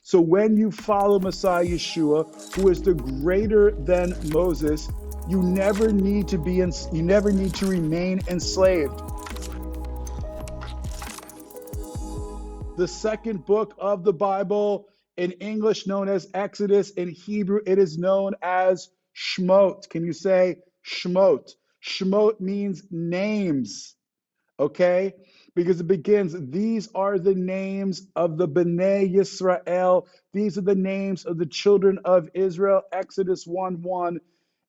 So when you follow Messiah Yeshua, who is the greater than Moses, you never need to remain enslaved. The second book of the Bible, in English known as Exodus, in Hebrew it is known as Shemot. Can you say Shemot? Shemot means names, okay? Because it begins, these are the names of the Bnei Yisrael. These are the names of the children of Israel, Exodus 1:1.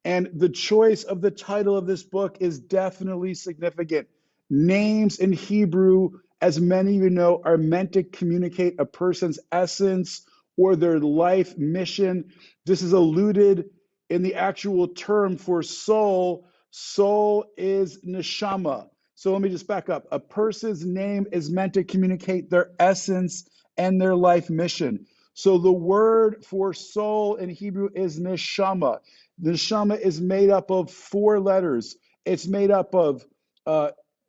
And the choice of the title of this book is definitely significant. Names in Hebrew, as many of you know, are meant to communicate a person's essence or their life mission. This is alluded in the actual term for soul. Soul is neshama. So let me just back up. A person's name is meant to communicate their essence and their life mission. So the word for soul in Hebrew is neshama. The neshama is made up of 4 letters. It's made up of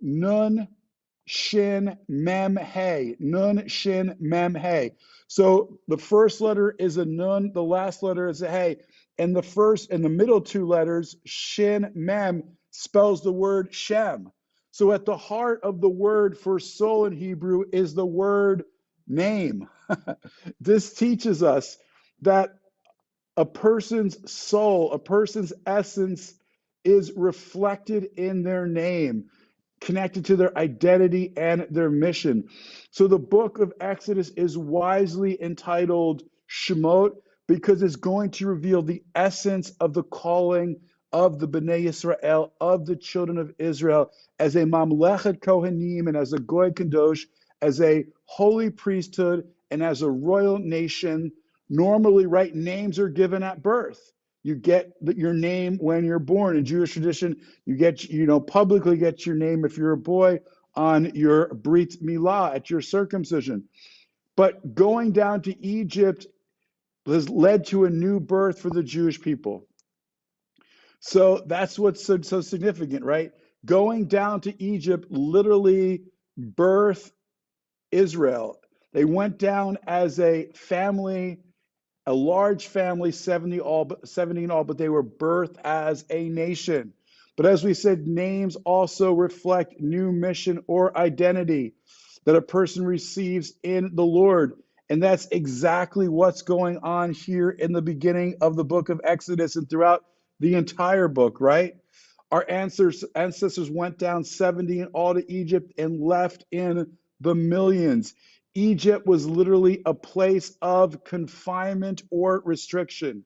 nun, shin, mem, hey. Nun, shin, mem, hey. So the first letter is a nun, the last letter is a hey. And the middle 2 letters, shin, mem, spells the word Shem. So at the heart of the word for soul in Hebrew is the word name. This teaches us that a person's soul, a person's essence is reflected in their name, connected to their identity and their mission. So the book of Exodus is wisely entitled Shemot because it's going to reveal the essence of the calling of the Bnei Yisrael, of the children of Israel, as a Mamlechet Kohanim and as a Goy Kadosh, as a holy priesthood and as a royal nation. Normally, right, names are given at birth. You get your name when you're born. In Jewish tradition, publicly get your name if you're a boy on your Brit Milah, at your circumcision. But going down to Egypt has led to a new birth for the Jewish people. So that's what's so significant, right? Going down to Egypt literally birthed Israel. They went down as a family, a large family, 70 in all, but they were birthed as a nation. But as we said, names also reflect new mission or identity that a person receives in the Lord. And that's exactly what's going on here in the beginning of the book of Exodus and throughout the entire book, right? Our ancestors went down 70 in all to Egypt and left in the millions. Egypt was literally a place of confinement or restriction.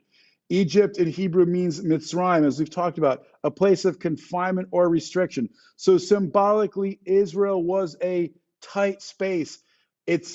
Egypt in Hebrew means Mitzrayim, as we've talked about, a place of confinement or restriction. So symbolically, Israel was a tight space. It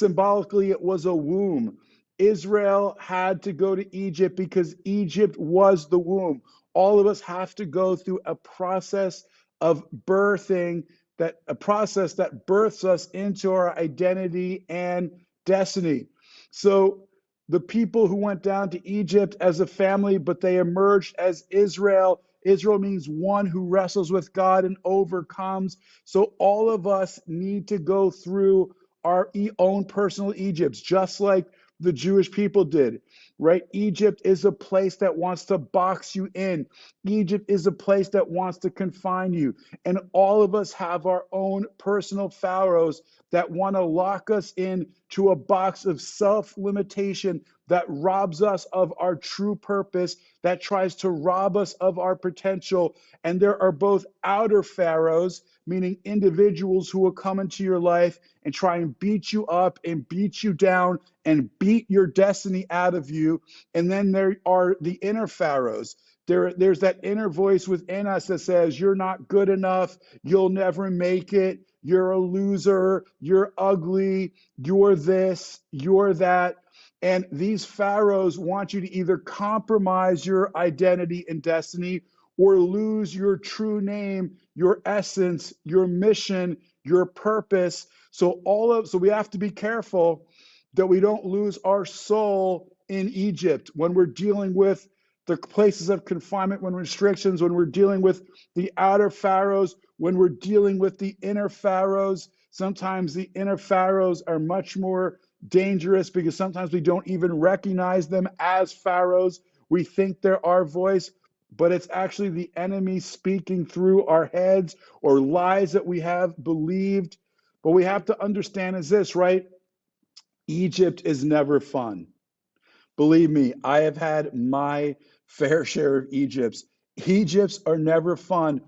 was a womb. Israel had to go to Egypt because Egypt was the womb. All of us have to go through a process of birthing, a process that births us into our identity and destiny. So the people who went down to Egypt as a family, but they emerged as Israel. Israel means one who wrestles with God and overcomes. So all of us need to go through our own personal Egypts, just like the Jewish people did, right? Egypt is a place that wants to box you in. Egypt is a place that wants to confine you. And all of us have our own personal pharaohs that want to lock us in to a box of self-limitation that robs us of our true purpose, that tries to rob us of our potential. And there are both outer pharaohs, meaning individuals who will come into your life and try and beat you up and beat you down and beat your destiny out of you. And then there are the inner pharaohs. There's that inner voice within us that says, you're not good enough, you'll never make it, you're a loser, you're ugly, you're this, you're that. And these pharaohs want you to either compromise your identity and destiny or lose your true name, your essence, your mission, your purpose. So we have to be careful that we don't lose our soul in Egypt when we're dealing with the places of confinement, when restrictions, when we're dealing with the outer pharaohs, when we're dealing with the inner pharaohs. Sometimes the inner pharaohs are much more dangerous because sometimes we don't even recognize them as pharaohs. We think they're our voice, but it's actually the enemy speaking through our heads or lies that we have believed. But we have to understand is this, right? Egypt is never fun. Believe me, I have had my fair share of Egypts. Egypts are never fun,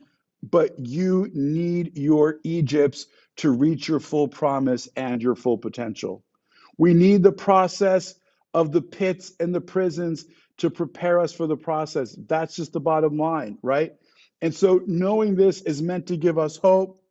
but you need your Egypts to reach your full promise and your full potential. We need the process of the pits and the prisons to prepare us for the process. That's just the bottom line, right? And so knowing this is meant to give us hope.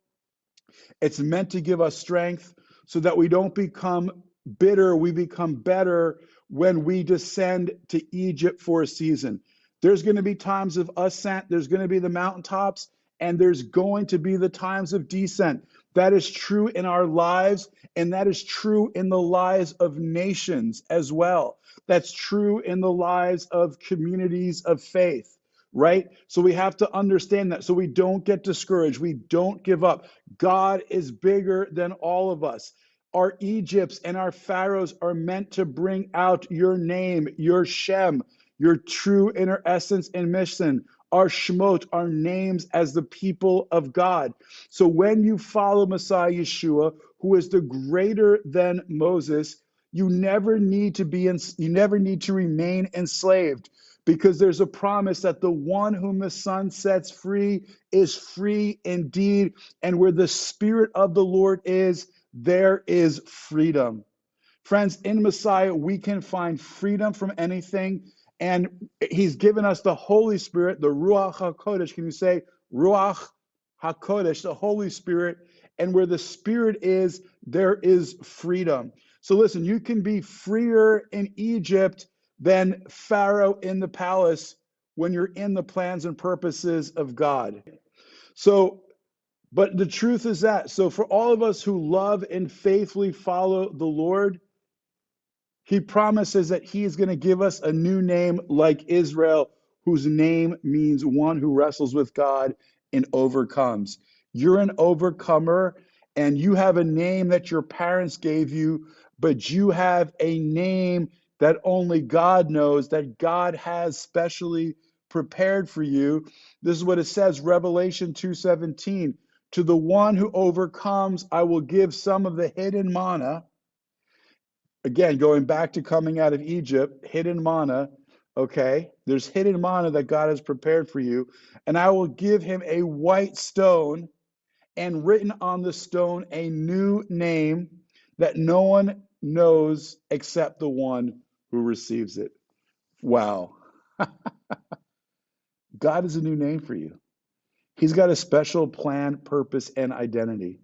It's meant to give us strength so that we don't become bitter, we become better when we descend to Egypt for a season. There's going to be times of ascent, there's going to be the mountaintops, and there's going to be the times of descent. That is true in our lives, and that is true in the lives of nations as well. That's true in the lives of communities of faith, right? So we have to understand that so we don't get discouraged, we don't give up. God is bigger than all of us. Our Egypts and our Pharaohs are meant to bring out your name, your Shem, your true inner essence and mission, our Shemot, our names as the people of God. So when you follow Messiah Yeshua, who is the greater than Moses, you never need to remain enslaved, because there's a promise that the one whom the Son sets free is free indeed. And where the Spirit of the Lord is, there is freedom. Friends, in Messiah, we can find freedom from anything. And he's given us the Holy Spirit, the Ruach HaKodesh. Can you say Ruach HaKodesh, the Holy Spirit? And where the Spirit is, there is freedom. So listen, you can be freer in Egypt than Pharaoh in the palace when you're in the plans and purposes of God. So, but the truth is that, so for all of us who love and faithfully follow the Lord, he promises that he is going to give us a new name like Israel, whose name means one who wrestles with God and overcomes. You're an overcomer, and you have a name that your parents gave you, but you have a name that only God knows, that God has specially prepared for you. This is what it says, Revelation 2:17. To the one who overcomes, I will give some of the hidden manna. Again, going back to coming out of Egypt, hidden manna, okay? There's hidden manna that God has prepared for you. And I will give him a white stone, and written on the stone a new name that no one knows except the one who receives it. Wow. God is a new name for you. He's got a special plan, purpose, and identity.